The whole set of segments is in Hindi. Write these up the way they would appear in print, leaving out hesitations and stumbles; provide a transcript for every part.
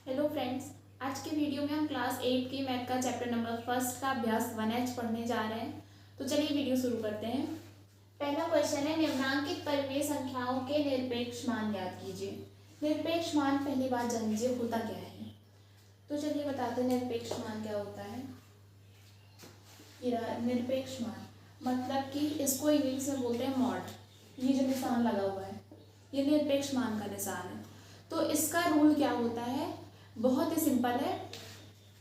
हेलो फ्रेंड्स, आज के वीडियो में हम क्लास 8 की मैथ का चैप्टर नंबर फर्स्ट का अभ्यास 1H पढ़ने जा रहे हैं। तो चलिए वीडियो शुरू करते हैं। पहला क्वेश्चन है, निम्नांकित परिमेय संख्याओं के निरपेक्ष मान ज्ञात कीजिए। निरपेक्ष मान पहली बात जान लीजिए होता क्या है। तो चलिए बताते हैं निरपेक्ष मान क्या होता है। ये निरपेक्ष मान मतलब कि इसको इंग्लिश में बोलते हैं मॉड। ये जो निशान लगा हुआ है ये निरपेक्ष मान का निशान है। तो इसका रूल क्या होता है, बहुत ही सिंपल है।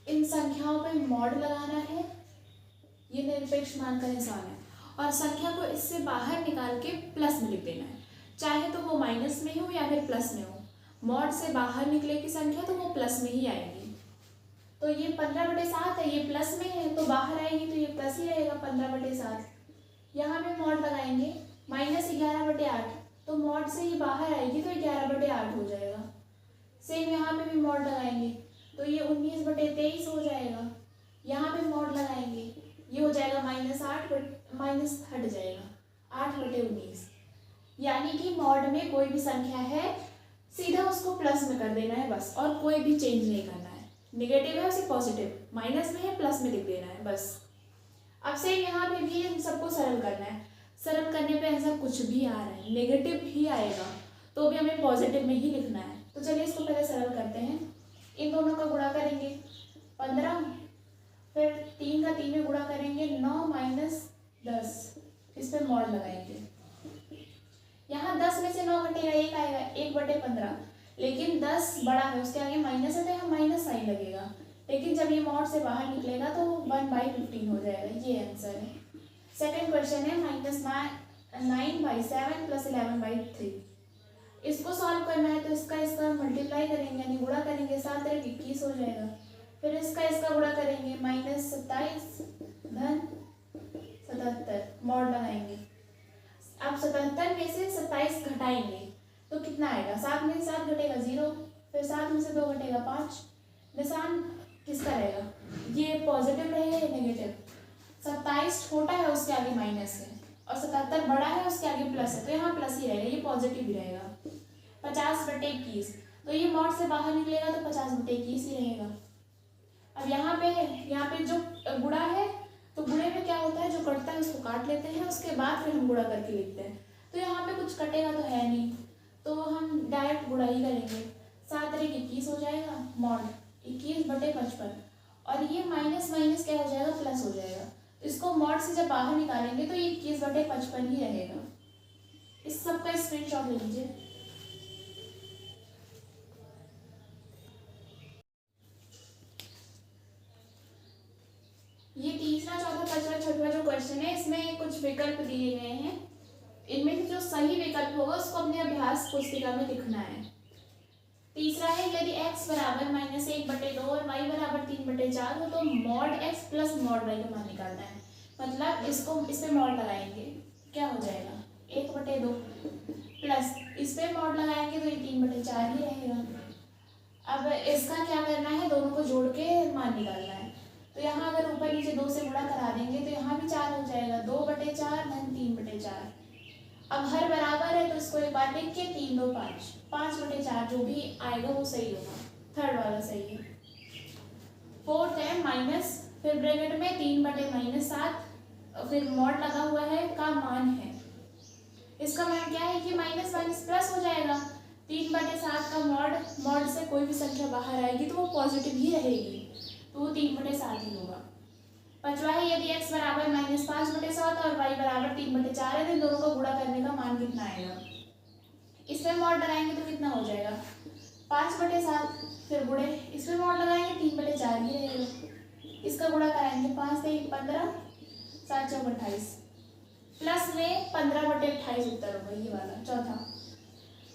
इन संख्याओं पे मॉड लगाना है, ये निरपेक्ष मान का निशान है, और संख्या को इससे बाहर निकाल के प्लस में लिख देना है, चाहे तो वो माइनस में हो या फिर प्लस में हो। मॉड से बाहर निकलेगी संख्या तो वो प्लस में ही आएगी। तो ये 15/7 है, ये प्लस में है तो बाहर आएगी तो ये प्लस ही रहेगा 15/7। यहाँ पे मॉड लगाएंगे -11/8 तो मॉड से ही बाहर आएगी तो 11/8 हो जाएगा। सेम यहाँ पे भी मॉड लगाएंगे तो ये 19/23 हो जाएगा। यहाँ पे मॉड लगाएंगे ये हो जाएगा -8 माइनस हट जाएगा 8/19। यानी कि मॉड में कोई भी संख्या है सीधा उसको प्लस में कर देना है बस, और कोई भी चेंज नहीं करना है। नेगेटिव है उसे पॉजिटिव, माइनस में है प्लस में लिख देना है बस। अब से यहाँ पे भी इन सबको सरल करना है। सरल करने पे ऐसा कुछ भी आ रहा है नेगेटिव ही आएगा तो भी हमें पॉजिटिव में ही लिखना है। तो चलिए इसको पहले सरल करते हैं। इन दोनों का गुणा करेंगे 15, फिर 3 का 3 में गुणा करेंगे 9 - 10, इस पे मॉड लगाएंगे। यहाँ 10 में से 9 घटेगा 1 आएगा 1/15, लेकिन 10 बड़ा है उसके आगे माइनस है तो यहाँ माइनस साइन लगेगा, लेकिन जब ये मॉड से बाहर निकलेगा तो 1/15 हो जाएगा। ये आंसर है। सेकेंड क्वेश्चन है -9/7 + 11/3। इसको सॉल्व करना है तो इसका मल्टीप्लाई करेंगे यानी गुणा करेंगे, 7 × 21 हो जाएगा। फिर इसका गुणा करेंगे -27 धन 77, मॉड लगाएंगे। अब 77 में से 27 घटाएंगे तो कितना आएगा, 7 में से 7 घटेगा 0, फिर 7 में से 2 घटेगा 5। निशान किसका रहेगा, ये पॉजिटिव रहेगा या नेगेटिव। 27 छोटा है उसके आगे माइनस है और 77 बड़ा है उसके आगे प्लस है तो यहाँ प्लस ही रहेगा, ये पॉजिटिव ही रहेगा। 50/21 तो ये मॉड से बाहर निकलेगा तो 50/21 ही रहेगा। अब यहाँ पे जो गुणा है तो गुणे में क्या होता है, जो कटता है उसको काट लेते हैं, उसके बाद फिर हम गुणा करके लिखते हैं। तो यहाँ पे कुछ कटेगा तो है नहीं तो हम डायरेक्ट गुणा ही करेंगे। 7 × 21 हो जाएगा मॉड 21/55, और ये माइनस माइनस क्या हो जाएगा, प्लस हो जाएगा। इसको मॉड से जब बाहर निकालेंगे तो ये 21/55 ही रहेगा। इस सब का स्क्रीनशॉट ले लीजिए। ये तीसरा, चौथा, पांचवा, छठवां जो क्वेश्चन है इसमें कुछ विकल्प दिए गए हैं। इनमें से जो सही विकल्प होगा उसको अपने अभ्यास पुस्तिका में लिखना है। तीसरा है, यदि x बराबर -1/2 और y बराबर 3/4 हो तो mod x plus mod y का मान निकालना है। मतलब इसको इस पे मॉड लगाएंगे क्या हो जाएगा 1/2 प्लस इस पे मॉड लगाएंगे तो ये 3/4 ही रहेगा। अब इसका क्या करना है, दोनों को जोड़ के मान निकालना है। तो यहाँ अगर ऊपर नीचे 2 से गुणा करा देंगे तो यहाँ भी 4 हो जाएगा, 2/4 धन 3/4। अब हर बराबर है तो इसको एक बार लिख के 3 2 5, 5/4 जो भी आएगा वो सही होगा, थर्ड वाला सही है। फोर्थ है माइनस, फिर ब्रैकेट में 3/-7 फिर मॉड लगा हुआ है का मान है। इसका मान क्या है कि माइनस माइनस प्लस हो जाएगा। 3/7 का मॉड से कोई भी संख्या बाहर आएगी तो वो पॉजिटिव ही रहेगी तो वो 3/7 ही होगा। पांचवा है, यदि x बराबर -5/7 और y बराबर 3/4 है तो इन दोनों को गुणा करने का मान कितना आएगा। इसमें मॉड लगाएंगे तो कितना हो जाएगा 5/7, फिर गुणे इसमें मॉड लगाएंगे 3/4 ही रहेगा। इसका गुणा कराएंगे 5 से 1 15, 7 चौक 28, प्लस में 15/28 उत्तर होगा ये वाला चौथा।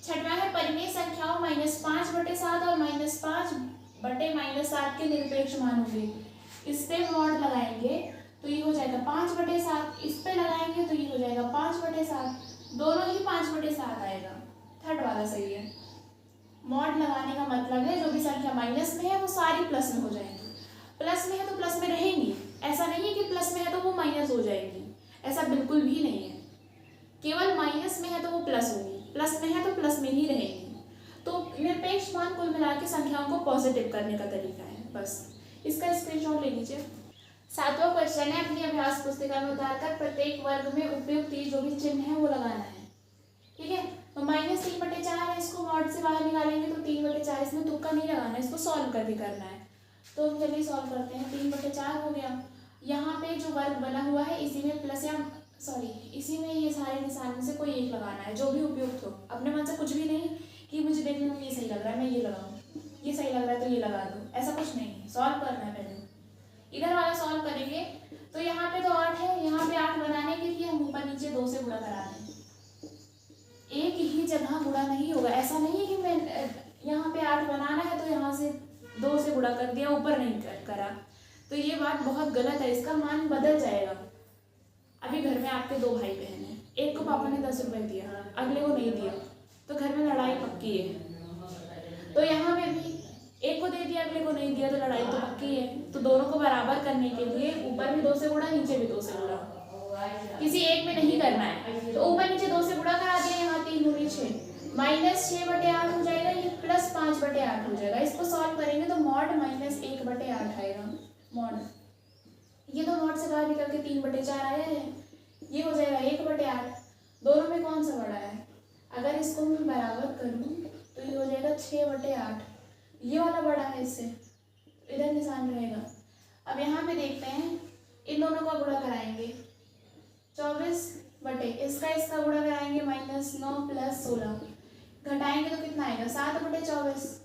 छठवा है, परिमेय संख्याओं -5/7 और -5/-7 के निरपेक्ष मान होंगे। इस पे मॉड लगाएंगे तो ये हो जाएगा 5/7, इस पे लगाएंगे तो ये हो जाएगा 5/7, दोनों ही 5/7 आएगा, थर्ड वाला सही है। मॉड लगाने का मतलब है जो भी संख्या माइनस में है वो सारी प्लस में हो जाएंगी, प्लस में है तो प्लस में रहेंगी। ऐसा नहीं है कि प्लस में है तो वो माइनस हो जाएगी, ऐसा बिल्कुल भी नहीं है। केवल माइनस में है तो वो प्लस होगी, प्लस में है तो प्लस में ही रहेगी। तो निरपेक्ष मान कुल मिला के संख्याओं को पॉजिटिव करने का तरीका है, बस इसका स्क्रीनशॉट ले लीजिए। 7वां क्वेश्चन है, अपनी अभ्यास पुस्तिका में उतार कर प्रत्येक वर्ग में उपयुक्त जो भी चिन्ह है वो लगाना है। ठीक है, तो -3/4 है, इसको मॉड से बाहर निकालेंगे तो 3/4, इसमें तुक्का नहीं लगाना, इसको सॉल्व करके करना है। तो हम चलिए सॉल्व करते हैं। 3/4 हो गया। यहाँ पे जो वर्ग बना हुआ है इसी में प्लस या सॉरी इसी में ये सारे निशान में से कोई एक लगाना है जो भी उपयुक्त हो। अपने मन से कुछ भी नहीं कि मुझे देखने में ये सही लग रहा है मैं ये लगाऊं, ये सही लग रहा है तो ये लगा दूं, ऐसा कुछ नहीं है। सॉल्व करना है पहले। इधर वाला सॉल्व करेंगे तो यहाँ पे तो 8 है, यहाँ पे 8 बनाने के लिए हम ऊपर नीचे 2 से गुणा करा दें। एक ही जगह गुणा नहीं होगा, ऐसा नहीं है कि मैं यहाँ पे 8 बनाना है तो यहाँ से 2 से गुणा कर दिया, ऊपर नहीं करा, तो ये बात बहुत गलत है, इसका मान बदल जाएगा। अभी घर में आपके 2 भाई बहन हैं, एक को पापा ने 10 रुपए दिया, अगले को नहीं दिया, तो घर में लड़ाई पक्की है। तो यहाँ पे भी एक को दे दिया अगले को नहीं दिया तो लड़ाई तो पक्की है। तो दोनों को बराबर करने के लिए ऊपर भी 2 से गुणा, नीचे भी 2 से गुणा, किसी एक में नहीं करना है। तो ऊपर नीचे 2 से गुणा करा दिया, यहाँ 3 दूनी 6, -6/8 हो जाएगा, ये +5/8 हो जाएगा। इसको सॉल्व करेंगे तो मॉड -1/8 आएगा। मॉड ये तो मॉड से बाहर निकल के 3/4 आया है, ये हो जाएगा 1/8। दोनों में कौन सा बड़ा है? अगर इसको मैं बराबर करूँ तो ये हो जाएगा 6/8, ये वाला बड़ा है इससे, इधर निशान रहेगा। अब यहाँ पे देखते हैं, इन दोनों का गुणा कराएंगे 24 बटे इसका गुणा कराएंगे -9 + 16, घटाएंगे तो कितना आएगा 7/24।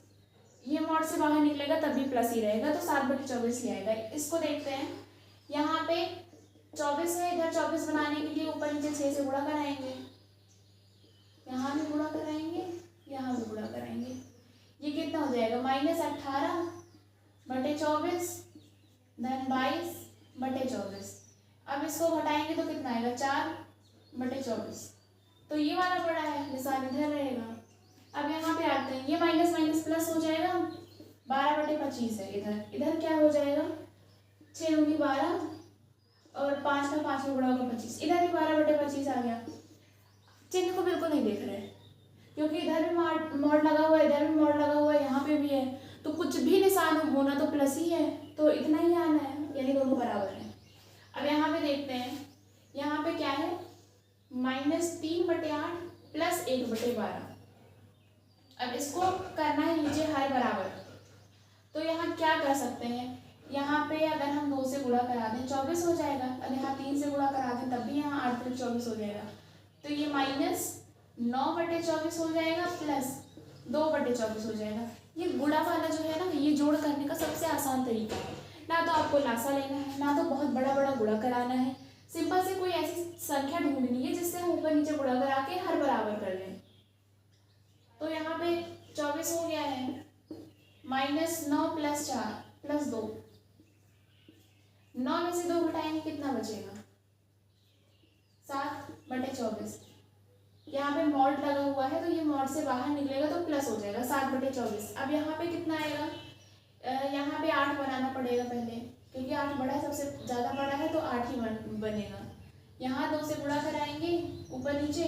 ये मॉड से बाहर निकलेगा तब भी प्लस ही रहेगा तो 7/24 ही आएगा। इसको देखते हैं, यहाँ पे 24 है, इधर 24 बनाने के लिए ऊपर नीचे 6 से गुणा कराएंगे, यहाँ भी गुणा कराएंगे, यहाँ भी गुणा कराएंगे, ये कितना हो जाएगा -18/24 धन 22/24। अब इसको घटाएंगे तो कितना आएगा 4/24, तो ये वाला बड़ा है, निशान इधर रहेगा। अब यहाँ पे आते हैं, ये माइनस माइनस प्लस हो जाएगा, 12/25 है, इधर क्या हो जाएगा 6 दूनी 12 और 5 का 5 में गुणा होगा 25, इधर भी 12/25 आ गया। चिन्ह को बिल्कुल नहीं देख रहे क्योंकि इधर भी मॉड लगा हुआ है, इधर भी मॉड लगा हुआ है, यहाँ पे भी है, तो कुछ भी निशान होना तो प्लस ही है, तो इतना ही आना है, यानी दोनों बराबर है। अब यहाँ पे देखते हैं, यहाँ पे क्या है -3/8 + 1/12। अब इसको करना है नीचे हर बराबर, तो यहाँ क्या कर सकते हैं, यहाँ पे अगर हम 2 से गुणा करा दें 24 हो जाएगा, और यहाँ 3 से गुणा करा दें तब भी यहाँ 8/24 हो जाएगा, तो ये -9/24 हो जाएगा प्लस 2/24 हो जाएगा। ये गुणा वाला जो है ना, ये जोड़ करने का सबसे आसान तरीका है, ना तो आपको लासा लेना है, ना तो बहुत बड़ा बड़ा गुणा कराना है, सिंपल से कोई ऐसी संख्या ढूंढनी है जिससे हम ऊपर नीचे गुणा करा के हर बराबर कर लें। तो यहाँ पे 24 हो गया है, -9 + 4 + 2, 9 में से 2 घटाएंगे कितना बचेगा 7/24। यहाँ पे मॉड लगा हुआ है तो ये मॉड से बाहर निकलेगा तो प्लस हो जाएगा 7/24। अब यहाँ पे कितना आएगा, यहाँ पे 8 बनाना पड़ेगा पहले, क्योंकि 8 बड़ा है, सबसे ज़्यादा बड़ा है तो 8 ही बनेगा। यहाँ 2 से गुणा कराएंगे ऊपर नीचे,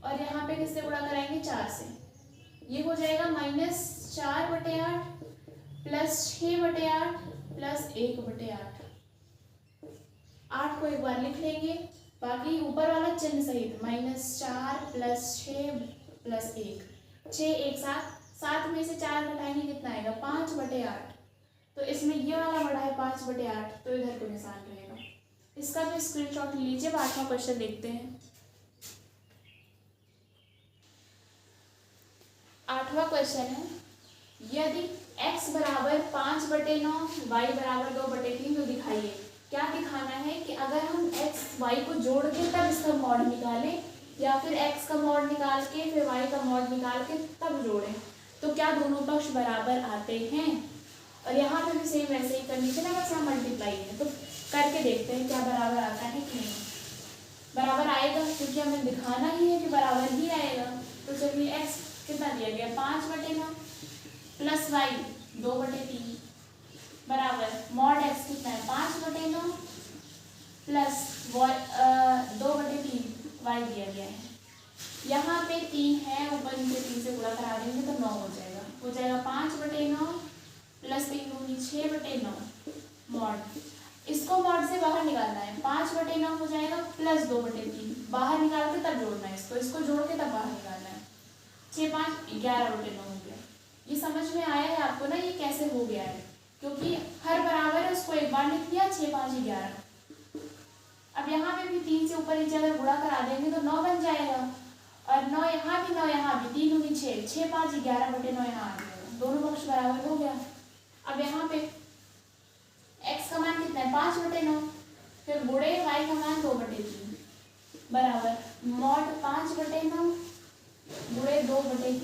और यहाँ पे किससे गुणा कराएंगे 4 से, ये हो जाएगा -4/8 + 6/8 + 1/8। 8 को एक बार लिख लेंगे, बाकी ऊपर वाला चिन्ह सहित -4 + 6 + 1, 6 एक साथ, 7 में से 4 घटाएंगे कितना आएगा 5/8, तो इसमें ये वाला बड़ा है 5/8, तो इधर को निशान रहेगा। इसका भी स्क्रीनशॉट लीजिए। 8वां क्वेश्चन देखते हैं। 8वां क्वेश्चन है, यदि x = 5/9 y = 2/3 तो दिखाइए। क्या दिखाना है कि अगर हम x y को जोड़ के तब इसका मॉड निकालें, या फिर x का मॉड निकाल के फिर y का मॉड निकाल के तब जोड़ें, तो क्या दोनों पक्ष बराबर आते हैं। और यहाँ पे भी सेम वैसे ही करनी चाहिए ना, बस यहाँ मल्टीप्लाई है, तो करके देखते हैं क्या बराबर आता है कि नहीं। बराबर आएगा क्योंकि हमें दिखाना ही है कि बराबर ही आएगा। तो चलिए x कितना दिया गया 5/9 + y 2/3 बराबर मॉड x कितना है 5/9 + 2/3 y दिया गया है। यहाँ पे 3 है, ऊपर नीचे 3 से गुणा करा देंगे तो 9 हो जाएगा 5/9 प्लस 3 दूनी 6/9 मॉड। इसको मॉड से बाहर निकालना है, 5/9 हो जाएगा प्लस 2/3 बाहर निकाल के तब जोड़ना है, इसको जोड़ के तब बाहर निकालना है। 6 5 11/9 हो गया। ये समझ में आया है आपको ना, ये कैसे हो गया है, क्योंकि हर बराबर है उसको एक बार लिख दिया 6 5 11। अब यहाँ पे भी 3 से ऊपर नीचे अगर गुणा करा देंगे तो 9 बन जाएगा, और 9 यहाँ भी 9 यहाँ भी, 3 दूनी 6 6 5 11/9 यहाँ आ जाएगा, दोनों पक्ष बराबर हो गया। अब यहाँ पे x का मान कितना है 5/9, फिर गुणे y का मान 2/3 बराबर मॉड 5/9 गुणे 2/3,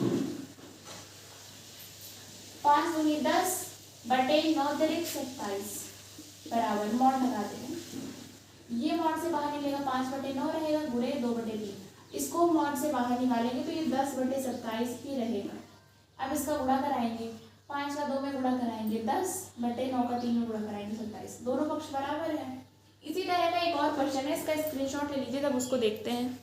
5 दूनी 10 बटे 9 तिरिक 27 बराबर मॉड लगा देंगे। ये मॉड से बाहर निकलेगा 5/9 रहेगा गुणे 2/3, इसको मॉड से बाहर निकालेंगे तो ये 10/27 ही रहेगा। अब इसका गुणा कराएंगे, 5 का 2 में गुणा कराएंगे 10/9 का 3 में गुणा कराएंगे 27, दोनों पक्ष बराबर है। इसी तरह का एक और क्वेश्चन है, इसका स्क्रीनशॉट ले लीजिए तब उसको देखते हैं।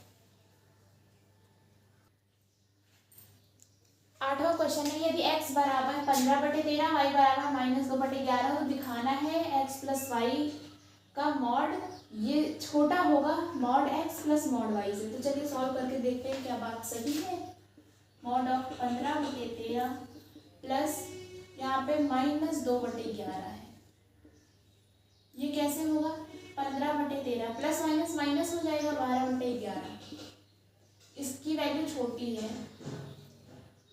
8वां क्वेश्चन है, यदि x बराबर 15/13 y बराबर -2/11 तो दिखाना है x प्लस वाई का मॉड ये छोटा होगा mod x plus mod y से। तो चलिए सॉल्व करके देखते हैं क्या बात सही है। मॉड ऑफ 15/13 प्लस यहाँ पे -2/11 है, ये कैसे होगा 15/13 प्लस माइनस माइनस हो जाएगा 12/11, इसकी वैल्यू छोटी है।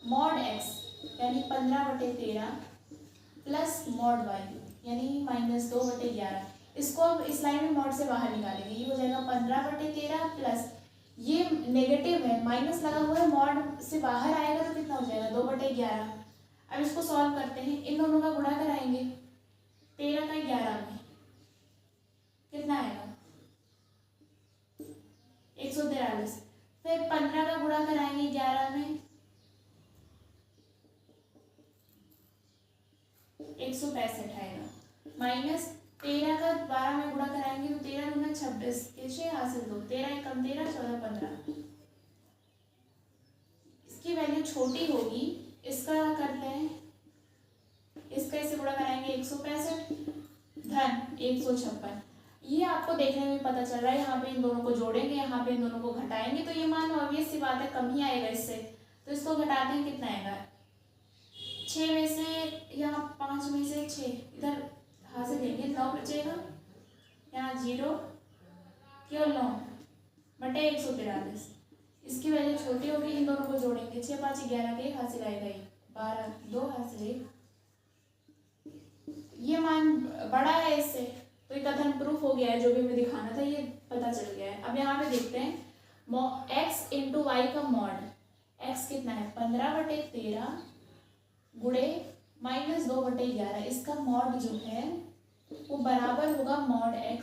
मॉड x यानी 15/13 प्लस मॉड y यानी -2/11, इसको अब इस लाइन में मॉड से बाहर निकालेंगे, ये हो जाएगा 15/13 प्लस ये नेगेटिव है माइनस लगा हुआ है, मॉड से बाहर आएगा तो कितना हो जाएगा 2/11। अब इसको सॉल्व करते हैं, इन दोनों का गुणा कराएंगे 13 का 11 में कितना आएगा 143, फिर 15 का गुणा कराएंगे 11 में 165 आएगा, माइनस 13 का 12 में गुणा कराएंगे तो 13 दूना 26, 6 हासिल 2, 13 कम 13 14 15, इसकी वैल्यू छोटी होगी। इसका करते हैं, इसका इसे गुणा कराएंगे 165 धन 156, ये आपको देखने में पता चल रहा है। यहाँ पे इन दोनों को जोड़ेंगे, यहाँ पे इन दोनों को घटाएंगे तो ये मान ऑब्वियस सी बात है कम ही आएगा इससे, तो इसको घटाते हैं कितना आएगा 6 में से, यहाँ 5 में से 6 इधर हासिल लेंगे 9 बचेगा, यहाँ 0 केवल 9/143, इसकी वैल्यू छोटी होगी। इन दोनों को जोड़ेंगे 6 5 11 के हासिल आएगा 12 2 हासिल 1, ये मान बड़ा है इससे, तो ये कथन प्रूफ हो गया है, जो भी हमें दिखाना था ये पता चल गया है। अब यहाँ पे देखते हैं x इंटू वाई का मॉड, x कितना है 15/13 गुणे -2/11, इसका मॉड जो है वो बराबर होगा मॉड x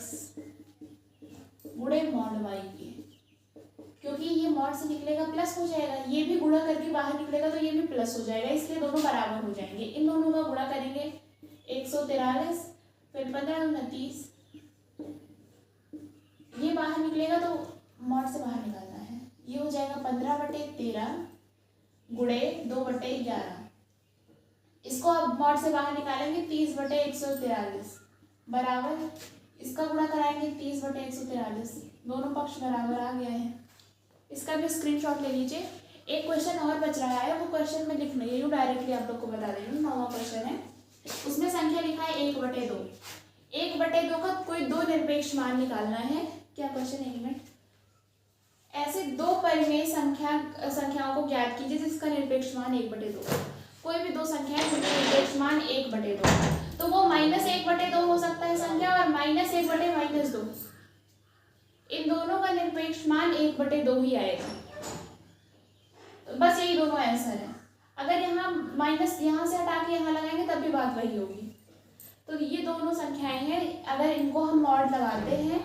गुणे मॉड y के, क्योंकि ये मॉड से निकलेगा प्लस हो जाएगा, ये भी गुणा करके बाहर निकलेगा तो ये भी प्लस हो जाएगा, इसलिए दोनों बराबर हो जाएंगे। इन दोनों का गुणा करेंगे 143, फिर 15 29, ये बाहर निकलेगा तो मॉड से बाहर निकालना है, ये हो जाएगा 15/13 गुणे 2/11, इसको अब मॉड से बाहर निकालेंगे 30/143 बराबर, इसका गुणा कराएंगे 30/143, दोनों पक्ष बराबर आ गया है। इसका भी स्क्रीनशॉट ले लीजिए। एक क्वेश्चन और बच रहा है, वो क्वेश्चन में लिख नहीं हूँ, डायरेक्टली आप लोग को बता रही हूँ। 9वां क्वेश्चन है, उसमें संख्या लिखा है 1/2, 1/2 का कोई दो निरपेक्ष मान निकालना है। क्या क्वेश्चन है, एक मिनट। ऐसे दो परिमेय संख्याओं को ज्ञात कीजिए जिसका निरपेक्ष मान 1/2, कोई भी दो संख्याएं जिनका निरपेक्ष मान 1/2, तो वो -1/2 हो सकता है संख्या और -1/-2, इन दोनों का निरपेक्ष मान 1/2 ही आएगा। तो बस यही दोनों आंसर है। अगर यहाँ माइनस यहाँ से हटा के यहाँ लगाएंगे तब भी बात वही होगी। तो ये दोनों संख्याएं हैं, अगर इनको हम मॉड लगाते हैं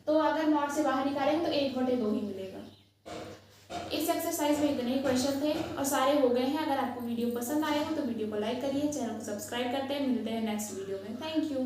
तो अगर मॉड से बाहर निकालेंगे तो 1/2 ही मिलेगा। इस एक्सरसाइज में इतने ही क्वेश्चन थे और सारे हो गए हैं। अगर आपको वीडियो पसंद आया हो तो वीडियो को लाइक करिए, चैनल को सब्सक्राइब करते हैं। मिलते हैं नेक्स्ट वीडियो में। Thank you.